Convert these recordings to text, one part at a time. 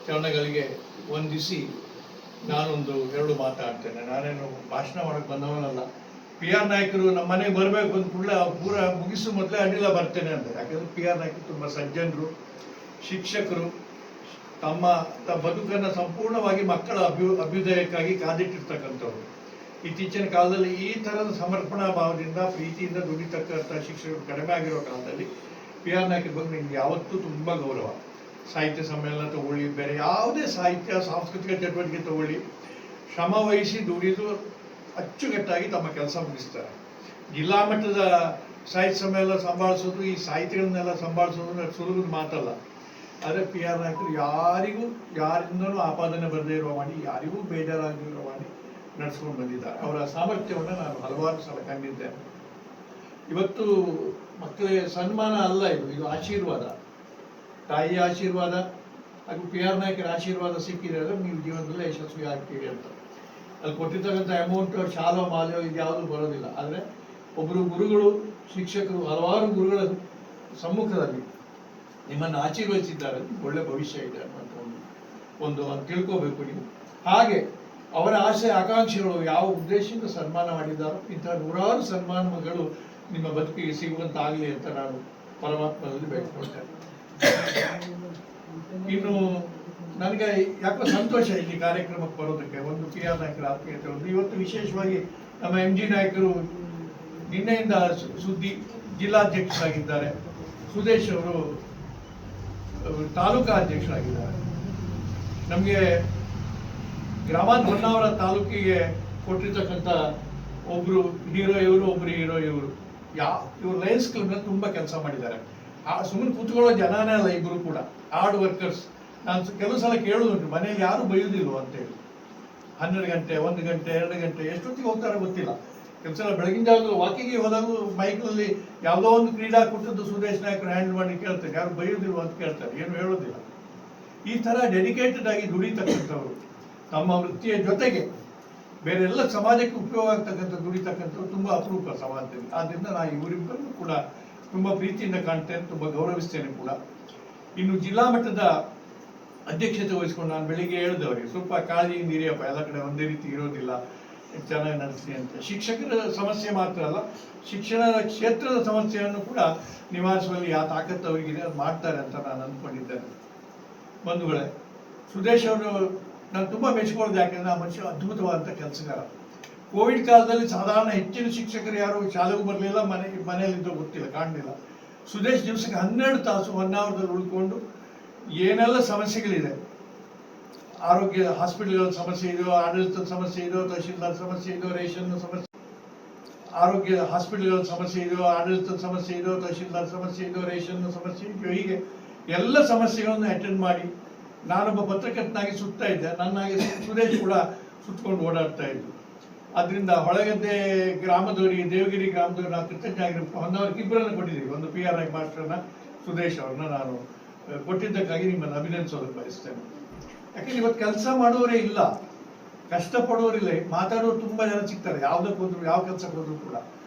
ಚರಣಗಳಿಗೆ ವಂದಿಸಿ ನಾನೊಂದು ಎರಡು ಮಾತಾಡ್ತೇನೆ. ನಾನೇನು ಭಾಷಣ ಮಾಡಕ್ಕೆ ಬಂದವನಲ್ಲ. ಪಿ ಆರ್ ನಾಯಕರು ನಮ್ಮ ಮನೆಗೆ ಬರಬೇಕು ಅಂತ ಕೂಡಲೇ ಪೂರ ಮುಗಿಸು ಮೊದಲೇ ಅಡ್ಡಿಲ್ಲ ಬರ್ತೇನೆ ಅಂತ. ಯಾಕಂದರೆ ಪಿ ಆರ್ ನಾಯಕರು ತುಂಬ ಸಜ್ಜನರು, ಶಿಕ್ಷಕರು, ತಮ್ಮ ಬದುಕನ್ನು ಸಂಪೂರ್ಣವಾಗಿ ಮಕ್ಕಳ ಅಭ್ಯುದಯಕ್ಕಾಗಿ ಕಾದಿಟ್ಟಿರ್ತಕ್ಕಂಥವ್ರು. ಇತ್ತೀಚಿನ ಕಾಲದಲ್ಲಿ ಈ ಥರದ ಸಮರ್ಪಣಾ ಭಾವದಿಂದ ಪ್ರೀತಿಯಿಂದ ದುಡಿತಕ್ಕಂಥ ಶಿಕ್ಷಕರು ಕಡಿಮೆ ಆಗಿರೋ ಕಾಲದಲ್ಲಿ ಪಿ ಆರ್ ನಾಯಕರ ಬಗ್ಗೆ ನಿಮ್ಗೆ ಯಾವತ್ತೂ ತುಂಬ ಗೌರವ. ಸಾಹಿತ್ಯ ಸಮ್ಮೇಳನ ತಗೊಳ್ಳಿ, ಬೇರೆ ಯಾವುದೇ ಸಾಹಿತ್ಯ ಸಾಂಸ್ಕೃತಿಕ ಚಟುವಟಿಕೆ ತಗೊಳ್ಳಿ, ಶ್ರಮ ವಹಿಸಿ ದುಡಿದು ಅಚ್ಚುಕಟ್ಟಾಗಿ ತಮ್ಮ ಕೆಲಸ ಮುಗಿಸ್ತಾರೆ. ಜಿಲ್ಲಾ ಮಟ್ಟದ ಸಾಹಿತ್ಯ ಸಮ್ಮೇಳನ ಸಂಭಾಳಿಸೋದು, ಈ ಸಾಹಿತ್ಯಗಳನ್ನೆಲ್ಲ ಸಂಭಾಳಿಸೋದು ಸುಲಭದ ಮಾತಲ್ಲ. ಆದರೆ ಪಿ ಆರ್ ನಾಯಕರು ಯಾರಿಂದನೂ ಆಪಾದನೆ ಬರದೇ ಇರುವ ಮಾಡಿ, ಯಾರಿಗೂ ಬೇಜಾರಾಗಿರೋ ಮಾಡಿ ನಡೆಸ್ಕೊಂಡು ಬಂದಿದ್ದಾರೆ. ಅವರ ಸಾಮರ್ಥ್ಯವನ್ನು ನಾನು ಹಲವಾರು ಸಲ ಕಂಡಿದ್ದೇನೆ. ಇವತ್ತು ಮಕ್ಕಳಿಗೆ ಸನ್ಮಾನ ಅಲ್ಲ, ಇದು ಆಶೀರ್ವಾದ. ತಾಯಿಯ ಆಶೀರ್ವಾದ ಹಾಗೂ ಪಿ ಆರ್ ನಾಯಕರ ಆಶೀರ್ವಾದ ಸಿಕ್ಕಿದೆ ಅಂದರೆ ನೀವು ಜೀವನದಲ್ಲೇ ಯಶಸ್ವಿ ಆಗ್ತೀರಿ ಅಂತ. ಅಲ್ಲಿ ಕೊಟ್ಟಿರ್ತಕ್ಕಂಥ ಅಮೌಂಟು, ಶಾಲೋ ಮಾಲೆಯೋ ಇದು ಯಾವುದೂ ಬರೋದಿಲ್ಲ. ಆದರೆ ಒಬ್ಬರು ಗುರುಗಳು, ಶಿಕ್ಷಕರು ಹಲವಾರು ಗುರುಗಳ ಸಮ್ಮುಖದಲ್ಲಿ ನಿಮ್ಮನ್ನು ಆಶೀರ್ವದಿಸಿದ್ದಾರೆ, ಒಳ್ಳೆ ಭವಿಷ್ಯ ಇದೆ ಅನ್ನುವಂಥ ಒಂದು ತಿಳ್ಕೋಬೇಕು ನೀವು. ಹಾಗೆ ಅವರ ಆಸೆ ಆಕಾಂಕ್ಷೆಗಳು ಯಾವ ಉದ್ದೇಶದಿಂದ ಸನ್ಮಾನ ಮಾಡಿದ್ದಾರೋ ಇಂತಹ ನೂರಾರು ಸನ್ಮಾನಗಳು ನಿಮ್ಮ ಬದುಕಿಗೆ ಸಿಗುವಂತಾಗಲಿ ಅಂತ ನಾನು ಪರಮಾತ್ಮನಲ್ಲಿ ಬೇಡ್ಕೊಳ್ತೇನೆ. ಇನ್ನು ನನಗೆ ಯಾಕೋ ಸಂತೋಷ ಇಲ್ಲಿ ಕಾರ್ಯಕ್ರಮಕ್ಕೆ ಬರೋದಕ್ಕೆ. ಒಂದು ಪಿ ಆರ್ ನಾಯಕರ ಆತ್ಮೀಯತೆ, ಒಂದು ಇವತ್ತು ವಿಶೇಷವಾಗಿ ನಮ್ಮ ಎಂ ಜಿ ನಾಯಕರು ನಿನ್ನೆಯಿಂದ ಸುದ್ದಿ ಜಿಲ್ಲಾಧ್ಯಕ್ಷರಾಗಿದ್ದಾರೆ. ಸುದೇಶ್ ಅವರು ತಾಲೂಕಾ ಅಧ್ಯಕ್ಷರಾಗಿದ್ದಾರೆ. ನಮಗೆ ಹೊನ್ನಾವರ ತಾಲೂಕಿಗೆ ಕೊಟ್ಟಿರ್ತಕ್ಕಂಥ ಒಬ್ರು ಹೀರೋ ಇವರು, ಒಬ್ರು ಹೀರೋ ಇವರು. ಇವರು ಲಯನ್ಸ್ ಕ್ಲಬ್ನ ತುಂಬ ಕೆಲಸ ಮಾಡಿದ್ದಾರೆ. ಸುಮ್ಮನೆ ಕೂತ್ಕೊಳ್ಳೋ ಜನನೇ ಅಲ್ಲ ಇಬ್ಬರು ಕೂಡ, ಹಾರ್ಡ್ ವರ್ಕರ್ಸ್. ನಾನು ಕೆಲವು ಸಲ ಕೇಳೋದುಂಟು, ಮನೆಯಲ್ಲಿ ಯಾರು ಬೈಯೋದಿಲ್ವ ಅಂತೇಳಿ. 12 ಗಂಟೆ, 1 ಗಂಟೆ, 2 ಗಂಟೆ ಎಷ್ಟೊತ್ತಿಗೆ ಹೋಗ್ತಾರೆ ಗೊತ್ತಿಲ್ಲ. ಕೆಲವು ಸಲ ಬೆಳಗಿನ ಜಾಗದಲ್ಲಿ ವಾಕಿಂಗಿಗೆ ಹೋದಾಗ ಬೈಕ್ನಲ್ಲಿ ಯಾವುದೋ ಒಂದು ಕ್ರೀಡಾಕೂಟದ್ದು ಸುದೇಶ್ ನಾಯಕರು ಹ್ಯಾಂಡಲ್ ಮಾಡಿ ಕೇಳ್ತಾರೆ, ಯಾರು ಬೈಯೋದಿಲ್ವ ಅಂತ ಕೇಳ್ತಾರೆ, ಏನು ಹೇಳೋದಿಲ್ಲ. ಈ ಥರ ಡೆಡಿಕೇಟೆಡ್ ಆಗಿ ದುಡಿತಕ್ಕಂಥವ್ರು, ತಮ್ಮ ವೃತ್ತಿಯ ಜೊತೆಗೆ ಬೇರೆ ಎಲ್ಲ ಸಮಾಜಕ್ಕೆ ಉಪಯೋಗ ಆಗ್ತಕ್ಕಂಥ ದುಡಿತಕ್ಕಂಥವ್ರು ತುಂಬ ಅಪರೂಪ ಸಮಾಜದಲ್ಲಿ. ಆದ್ದರಿಂದ ನಾನು ಇವರಿಬ್ಬರನ್ನು ಕೂಡ ತುಂಬ ಪ್ರೀತಿಯಿಂದ ಕಾಣ್ತೇನೆ, ತುಂಬ ಗೌರವಿಸ್ತೇನೆ ಕೂಡ. ಇನ್ನು ಜಿಲ್ಲಾ ಮಟ್ಟದ ಅಧ್ಯಕ್ಷತೆ ವಹಿಸ್ಕೊಂಡು ನಾನು ಬೆಳಿಗ್ಗೆ ಹೇಳಿದವರಿಗೆ ಸ್ವಲ್ಪ ಕಾಳಜಿಯಿಂದ ಇರಿಯಪ್ಪ, ಎಲ್ಲ ಕಡೆ ಒಂದೇ ರೀತಿ ಇರೋದಿಲ್ಲ, ಚೆನ್ನಾಗಿ ನಡೆಸಿ ಅಂತ. ಶಿಕ್ಷಕರ ಸಮಸ್ಯೆ ಮಾತ್ರ ಅಲ್ಲ, ಶಿಕ್ಷಣ ಕ್ಷೇತ್ರದ ಸಮಸ್ಯೆಯನ್ನು ಕೂಡ ನಿವಾರಿಸುವಲ್ಲಿ ಯಾವ ತಾಕತ್ತು ಅವರಿಗಿದೆ, ಅದು ಮಾಡ್ತಾರೆ ಅಂತ ನಾನು ಅಂದ್ಕೊಂಡಿದ್ದೇನೆ. ಬಂಧುಗಳೇ, ಸುದೇಶ್ ಅವರು ನಾನು ತುಂಬ ಮೆಚ್ಕೊಳ್ಳೋದು. ಯಾಕೆಂದರೆ ಆ ಮನುಷ್ಯ ಅದ್ಭುತವಾದಂಥ ಕೆಲಸಗಾರ. ಕೋವಿಡ್ ಕಾಲದಲ್ಲಿ ಸಾಧಾರಣ ಹೆಚ್ಚಿನ ಶಿಕ್ಷಕರು ಯಾರು ಶಾಲೆಗೂ ಬರಲಿಲ್ಲ, ಮನೆಯಲ್ಲಿದ್ದೋ ಗೊತ್ತಿಲ್ಲ, ಕಾಣಲಿಲ್ಲ. ಸುದೇಶ್ ದಿವಸಕ್ಕೆ 12 ತಾಸು ಹೊನ್ನಾವರದಲ್ಲಿ ಉಳ್ಕೊಂಡು ಏನೆಲ್ಲ ಸಮಸ್ಯೆಗಳಿದೆ, ಆರೋಗ್ಯ ಹಾಸ್ಪಿಟಲ್ಗಳ ಸಮಸ್ಯೆ ಇದೆಯೋ, ಆಡಳಿತದ ಸಮಸ್ಯೆ ಇದೆಯೋ, ತಹಶೀಲ್ದಾರ್ ಸಮಸ್ಯೆ ಇದೆಯೋ, ರೇಷನ್ ಸಮಸ್ಯೆ, ಆರೋಗ್ಯ ಹಾಸ್ಪಿಟಲ್ಗಳ ಸಮಸ್ಯೆ ಇದೆಯೋ, ಆಡಳಿತದ ಸಮಸ್ಯೆ ಇದೆಯೋ, ತಹಶೀಲ್ದಾರ್ ಸಮಸ್ಯೆ ಇದೆಯೋ, ರೇಷನ್ ಸಮಸ್ಯೆ ಇದೆಯೋ, ಹೀಗೆ ಎಲ್ಲ ಸಮಸ್ಯೆಗಳನ್ನು ಅಟೆಂಡ್ ಮಾಡಿ ನಾನೊಬ್ಬ ಪತ್ರಕರ್ತನಾಗಿ ಸುತ್ತಾ ಇದ್ದೆ. ನನ್ನಾಗಿ ಸುದೇಶ್ ಕೂಡ ಸುತ್ಕೊಂಡು ಓಡಾಡ್ತಾ ಇದ್ದು. ಅದರಿಂದ ಹೊಳಗದ್ದೆ ಗ್ರಾಮದವರಿಗೆ, ದೇವಗಿರಿ ಗ್ರಾಮದವ್ರಿಗೆ ನಾವು ಕೃತಜ್ಞರಾಗಿರ್ಬೇಕು. ಹೊನ್ನವರಿಗೆ ಇಬ್ಬರನ್ನು ಕೊಟ್ಟಿದ್ದೀವಿ. ಒಂದು ಪಿ ಆರ್ ಐ ಮಾಸ್ಟರ್ನ, ಸುದೇಶ್ ಅವ್ರನ್ನ ನಾನು ಕೊಟ್ಟಿದ್ದಕ್ಕಾಗಿ ನಿಮ್ಮನ್ನು ಅಭಿನಂದಿಸೋದಕ್ಕೆ ಬಯಸ್ತೇನೆ. ಯಾಕೆಂದ್ರೆ ಇವತ್ತು ಕೆಲಸ ಮಾಡೋರೇ ಇಲ್ಲ, ಕಷ್ಟಪಡೋರಿಲ್ಲ, ಮಾತಾಡೋರು ತುಂಬ ಜನ ಸಿಗ್ತಾರೆ. ಯಾವುದಕ್ಕೆ ಹೋದ್ರು, ಯಾವ ಕೆಲಸಕ್ಕೆ ಹೋದ್ರು ಕೂಡ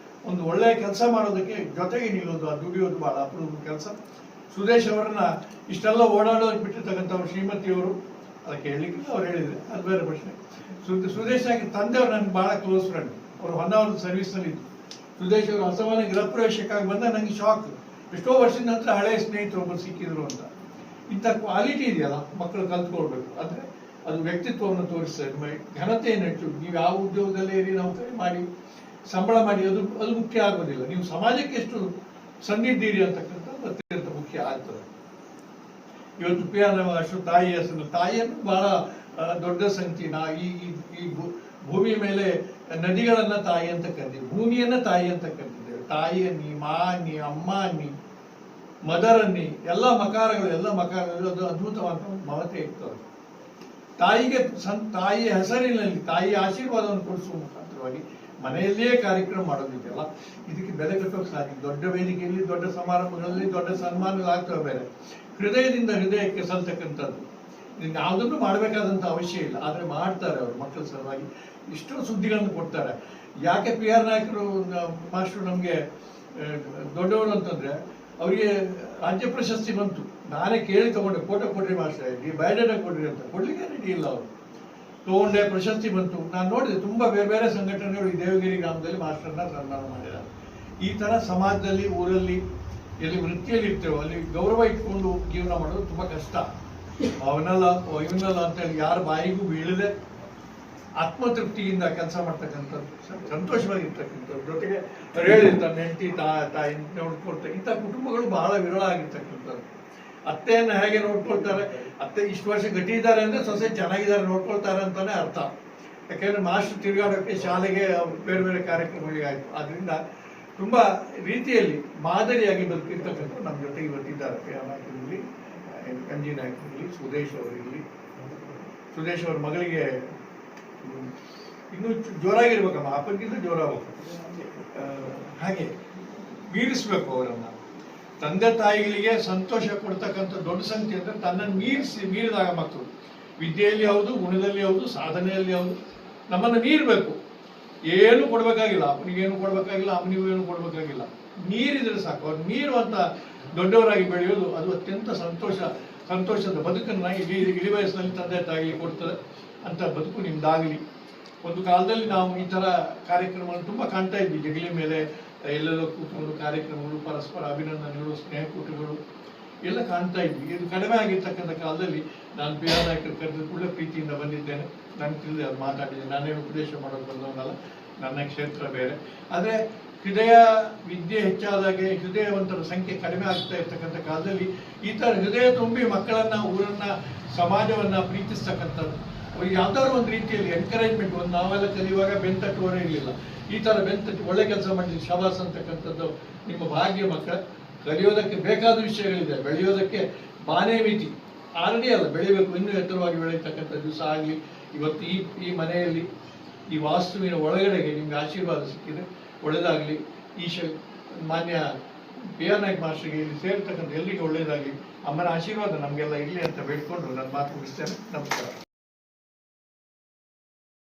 ಒಂದು ಒಳ್ಳೆಯ ಕೆಲಸ ಮಾಡೋದಕ್ಕೆ ಜೊತೆಗೆ ನಿಲ್ಲೋದು, ಅದು ದುಡಿಯೋದು ಭಾಳ ಅಪರೂಪದ ಕೆಲಸ. ಸುದೇಶ್ ಅವರನ್ನ ಇಷ್ಟೆಲ್ಲ ಓಡಾಡೋದಕ್ಕೆ ಬಿಟ್ಟಿರ್ತಕ್ಕಂಥವ್ರು ಶ್ರೀಮತಿಯವರು, ಅದಕ್ಕೆ ಹೇಳಲಿಕ್ಕೆ ಅವ್ರು ಹೇಳಿದರೆ ಅದು ಬೇರೆ ಪ್ರಶ್ನೆ. ಸುದೇಶ್ ಆಗಿ ತಂದೆಯವರು ನನಗೆ ಭಾಳ ಕ್ಲೋಸ್ ಫ್ರೆಂಡ್. ಅವರು ಹೊನ್ನಾವರದ ಸರ್ವಿಸ್ನಲ್ಲಿ ಇದ್ದು. ಸುದೇಶ್ ಅವರು ಅಸಮಾನ ಗೃಹ ಪ್ರವೇಶಕ್ಕಾಗಿ ಬಂದ ನನಗೆ ಶಾಕ್. ಎಷ್ಟೋ ವರ್ಷದ ನಂತರ ಹಳೆಯ ಸ್ನೇಹಿತರು ಒಬ್ಬರು ಸಿಕ್ಕಿದ್ರು ಅಂತ. ಇಂಥ ಕ್ವಾಲಿಟಿ ಇದೆಯಲ್ಲ, ಮಕ್ಕಳು ಕಲ್ತ್ಕೊಳ್ಬೇಕು. ಅಂದರೆ ಅದು ವ್ಯಕ್ತಿತ್ವವನ್ನು ತೋರಿಸ್ತದೆ, ಘನತೆಯನ್ನು ಹೆಚ್ಚು. ನೀವು ಯಾವ ಉದ್ಯೋಗದಲ್ಲೇ ಇರಿ, ನೌಕರಿ ಮಾಡಿ, ಸಂಬಳ ಮಾಡಿ, ಅದು ಮುಖ್ಯ ಆಗೋದಿಲ್ಲ. ನೀವು ಸಮಾಜಕ್ಕೆ ಎಷ್ಟು ಸಂದಿದ್ದೀರಿ ಅಂತಕ್ಕಂಥದ್ದು ಅತ್ಯಂತ ಮುಖ್ಯ ಆಗ್ತದೆ. ಇವತ್ತು ಪಿ ಆರ್ ಅಷ್ಟು ತಾಯಿ ಹೆಸರು, ತಾಯಿಯನ್ನು ಬಹಳ ದೊಡ್ಡ ಸಂಖ್ಯೆ. ಈ ಭೂಮಿಯ ಮೇಲೆ ನದಿಗಳನ್ನ ತಾಯಿ ಅಂತ ಕರಿತೀವಿ, ಭೂಮಿಯನ್ನ ತಾಯಿ ಅಂತ ಕರಿತಿದ್ದೇವೆ. ತಾಯಿ ಅನ್ನಿ, ಮಾ ಅನ್ನಿ, ಅಮ್ಮ ಅನ್ನಿ, ಮದರ್ ಅನ್ನಿ, ಎಲ್ಲ ಮಕಾರಗಳು ಅದು ಅದ್ಭುತವಾದ ಮಮತೆ ಇರ್ತದೆ. ತಾಯಿಯ ಹೆಸರಿನಲ್ಲಿ ತಾಯಿಯ ಆಶೀರ್ವಾದವನ್ನು ಕೊಡಿಸುವ ಮುಖಾಂತರವಾಗಿ ಮನೆಯಲ್ಲಿಯೇ ಕಾರ್ಯಕ್ರಮ ಮಾಡೋದಿದೆಯಲ್ಲ, ಇದಕ್ಕೆ ಬೆಲೆ ಕಟ್ಟೋಕೆ ಸಾಧ್ಯ. ದೊಡ್ಡ ವೇದಿಕೆಯಲ್ಲಿ, ದೊಡ್ಡ ಸಮಾರಂಭಗಳಲ್ಲಿ, ದೊಡ್ಡ ಸನ್ಮಾನಗಳಾಗ್ತವೆ ಬೇರೆ. ಹೃದಯದಿಂದ ಹೃದಯಕ್ಕೆ ಸಲ್ತಕ್ಕಂಥದ್ದು. ಇದನ್ನು ಯಾವುದನ್ನು ಮಾಡಬೇಕಾದಂಥ ಅವಶ್ಯ ಇಲ್ಲ, ಆದರೆ ಮಾಡ್ತಾರೆ ಅವರು ಮಕ್ಕಳ ಸಲುವಾಗಿ. ಇಷ್ಟೋ ಸುದ್ದಿಗಳನ್ನು ಕೊಡ್ತಾರೆ. ಯಾಕೆ ಪಿ ಆರ್ ನಾಯಕರು ಮಾಸ್ಟರ್ ನಮಗೆ ದೊಡ್ಡವರು ಅಂತಂದರೆ, ಅವರಿಗೆ ರಾಜ್ಯ ಪ್ರಶಸ್ತಿ ಬಂತು. ನಾನೇ ಕೇಳಿ ತಗೊಂಡೆ, ಫೋಟೋ ಕೊಡ್ರಿ ಮಾಸ್ಟರ್, ಈ ಬಯೋಡೇಟಾ ಕೊಡ್ರಿ ಅಂತ. ಕೊಡ್ಲಿಕ್ಕೆ ರೆಡಿ ಇಲ್ಲ ಅವರು. ತಗೊಂಡೆ, ಪ್ರಶಸ್ತಿ ಬಂತು. ನಾನು ನೋಡಿದೆ ತುಂಬಾ ಬೇರೆ ಬೇರೆ ಸಂಘಟನೆಗಳು ಈ ದೇವಗಿರಿ ಗ್ರಾಮದಲ್ಲಿ ಮಾಸ್ಟರ್ನ ಸನ್ಮಾನ ಮಾಡಿದ್ದಾರೆ. ಈ ತರ ಸಮಾಜದಲ್ಲಿ, ಊರಲ್ಲಿ, ಎಲ್ಲಿ ವೃತ್ತಿಯಲ್ಲಿ ಇರ್ತೇವೋ ಅಲ್ಲಿ ಗೌರವ ಇಟ್ಕೊಂಡು ಜೀವನ ಮಾಡೋದು ತುಂಬಾ ಕಷ್ಟ. ಅವನಲ್ಲ ಇವನಲ್ಲ ಅಂತ ಹೇಳಿ ಯಾರ ಬಾಯಿಗೂ ಬೀಳದೆ ಆತ್ಮತೃಪ್ತಿಯಿಂದ ಕೆಲಸ ಮಾಡ್ತಕ್ಕಂಥದ್ದು, ಸಂತೋಷವಾಗಿರ್ತಕ್ಕಂಥದ್ದು, ಜೊತೆಗೆ ಹೇಳಿದ ತನ್ನ ಹೆಂಡತಿ ತಾಯಿ ನೋಡ್ಕೊಳ್ತಾರೆ. ಇಂಥ ಕುಟುಂಬಗಳು ಬಹಳ ವಿರಳ ಆಗಿರ್ತಕ್ಕಂಥದ್ದು. ಅತ್ತೆಯನ್ನು ಹೇಗೆ ನೋಡ್ಕೊಳ್ತಾರೆ, ಅತ್ತೆ ಇಷ್ಟು ವರ್ಷ ಗಟ್ಟಿ ಇದ್ದಾರೆ ಅಂದ್ರೆ ಸೊಸೆ ಚೆನ್ನಾಗಿದ್ದಾರೆ ನೋಡ್ಕೊಳ್ತಾರೆ ಅಂತಾನೆ ಅರ್ಥ. ಯಾಕೆಂದ್ರೆ ಮಾಸ್ಟರ್ ತಿರುಗಾಡೋಕ್ಕೆ, ಶಾಲೆಗೆ, ಬೇರೆ ಬೇರೆ ಕಾರ್ಯಕ್ರಮಗಳಿಗೆ ಆಯ್ತು. ಆದ್ರಿಂದ ತುಂಬಾ ರೀತಿಯಲ್ಲಿ ಮಾದರಿಯಾಗಿ ಬದುಕಿರ್ತಕ್ಕಂಥ ನಮ್ಮ ಜೊತೆ ಇವತ್ತಿದ್ದಾರೆ. ಪ್ರಿಯಾ ನಾಯ್ಕ ಇರಲಿ, ಎಂಜಿ ನಾಯ್ಕ ಇರಲಿ, ಸುದೇಶ್ ಅವರಿರಲಿ. ಸುದೇಶ್ ಅವ್ರ ಮಗಳಿಗೆ ಇನ್ನೂ ಜೋರಾಗಿರ್ಬೇಕಮ್ಮ, ಅಪ್ಪನಿಗಿಂತ ಜೋರಾಗಬೇಕು. ಹಾಗೆ ಮೀರಿಸ್ಬೇಕು ಅವರನ್ನ. ತಂದೆ ತಾಯಿಗಳಿಗೆ ಸಂತೋಷ ಕೊಡ್ತಕ್ಕಂಥ ದೊಡ್ಡ ಸಂಖ್ಯೆ ಅಂದ್ರೆ ತನ್ನನ್ನು ಮೀರಿದಾಗ ಮಕ್ಕಳು ವಿದ್ಯೆಯಲ್ಲಿ ಹೌದು, ಗುಣದಲ್ಲಿ ಹೌದು, ಸಾಧನೆಯಲ್ಲಿ ಹೌದು, ನಮ್ಮನ್ನು ಮೀರಬೇಕು. ಏನು ಕೊಡ್ಬೇಕಾಗಿಲ್ಲ, ಅಪ್ಪನಿಗೇನು ಕೊಡ್ಬೇಕಾಗಿಲ್ಲ, ಅಮ್ಮನಿಗೂ ಏನು ಕೊಡ್ಬೇಕಾಗಿಲ್ಲ. ಮೀರಿದ್ರೆ ಸಾಕು. ಅವ್ರು ಮೀರುವಂತ ದೊಡ್ಡವರಾಗಿ ಬೆಳೆಯೋದು ಅದು ಅತ್ಯಂತ ಸಂತೋಷದ ಬದುಕನ್ನ ಇಳಿ ವಯಸ್ಸಿನಲ್ಲಿ ತಂದೆ ತಾಯಿಗೆ ಕೊಡ್ತದೆ. ಅಂತ ಬದುಕು ನಿಮ್ದಾಗಲಿ. ಒಂದು ಕಾಲದಲ್ಲಿ ನಾವು ಈ ತರ ಕಾರ್ಯಕ್ರಮಗಳನ್ನು ತುಂಬಾ ಕಾಣ್ತಾ ಇದ್ವಿ. ಜಗಲಿ ಮೇಲೆ ಎಲ್ಲೆಲ್ಲೋ ಕೂತ್ಕೊಂಡು ಕಾರ್ಯಕ್ರಮಗಳು, ಪರಸ್ಪರ ಅಭಿನಂದನೆಗಳು, ಸ್ನೇಹಕೂಟಗಳು ಎಲ್ಲ ಕಾಣ್ತಾ ಇದ್ವಿ. ಇದು ಕಡಿಮೆ ಆಗಿರ್ತಕ್ಕಂಥ ಕಾಲದಲ್ಲಿ ನಾನು ಪ್ರಿಯಾ ನಾಯ್ಕರು ಕರೆದ ಕೂಡಲೇ ಪ್ರೀತಿಯಿಂದ ಬಂದಿದ್ದೇನೆ. ನಾನು ತಿಳಿದು ಅದು ಮಾತಾಡಿದ್ದೇನೆ. ನಾನೇನು ಉಪದೇಶ ಮಾಡೋದು ಬಂದವನಲ್ಲ, ನನ್ನ ಕ್ಷೇತ್ರ ಬೇರೆ. ಆದರೆ ಹೃದಯ ವಿದ್ಯೆ ಹೆಚ್ಚಾದಾಗೆ ಹೃದಯವಂತರ ಸಂಖ್ಯೆ ಕಡಿಮೆ ಆಗ್ತಾ ಇರ್ತಕ್ಕಂಥ ಕಾಲದಲ್ಲಿ ಈ ತರ ಹೃದಯ ತುಂಬಿ ಮಕ್ಕಳನ್ನ, ಊರನ್ನ, ಸಮಾಜವನ್ನ ಪ್ರೀತಿಸ್ತಕ್ಕಂಥದ್ದು, ಯಾವ್ದಾದ್ರು ಒಂದು ರೀತಿಯಲ್ಲಿ ಎನ್ಕರೇಜ್ಮೆಂಟ್. ಒಂದು ನಾವೆಲ್ಲ ಕಲಿಯುವಾಗ ಬೆಂತಟ್ಟುವರೇ ಇರಲಿಲ್ಲ. ಈ ತರ ಬೆಂತಟ್ಟು ಒಳ್ಳೆ ಕೆಲಸ ಮಾಡಲಿ ಶಬಾಸ್ ಅಂತಕ್ಕಂಥದ್ದು ನಿಮ್ಮ ಭಾಗ್ಯ. ಮಕ್ಕಳ ಕಲಿಯೋದಕ್ಕೆ ಬೇಕಾದ ವಿಷಯಗಳಿದೆ, ಬೆಳೆಯೋದಕ್ಕೆ ಬಾನೇ ಮಿತಿ ಆಲ್ರೆಡಿ ಅಲ್ಲ, ಬೆಳಿಬೇಕು, ಇನ್ನೂ ಎತ್ತರವಾಗಿ ಬೆಳೀತಕ್ಕಂಥ ದಿವಸ ಆಗಲಿ. ಇವತ್ತು ಈ ಮನೆಯಲ್ಲಿ ಈ ವಾಸ್ತುವಿನ ಒಳಗಡೆಗೆ ನಿಮ್ಗೆ ಆಶೀರ್ವಾದ ಸಿಕ್ಕಿದೆ, ಒಳ್ಳೆಯದಾಗಲಿ. ಮಾನ್ಯ ಪ್ರಿಯಾ ನಾಯ್ಕ ಮಾಸ್ಟರ್ಗೆ ಇಲ್ಲಿ ಸೇರ್ತಕ್ಕಂಥ ಎಲ್ಲರಿಗೂ ಒಳ್ಳೆಯದಾಗಲಿ. ಅಮ್ಮನ ಆಶೀರ್ವಾದ ನಮಗೆಲ್ಲ ಇರಲಿ ಅಂತ ಬೇಡ್ಕೊಂಡು ನನ್ನ ಮಾತು ಮುಗಿಸ್ತೇನೆ. ನಮಸ್ಕಾರ.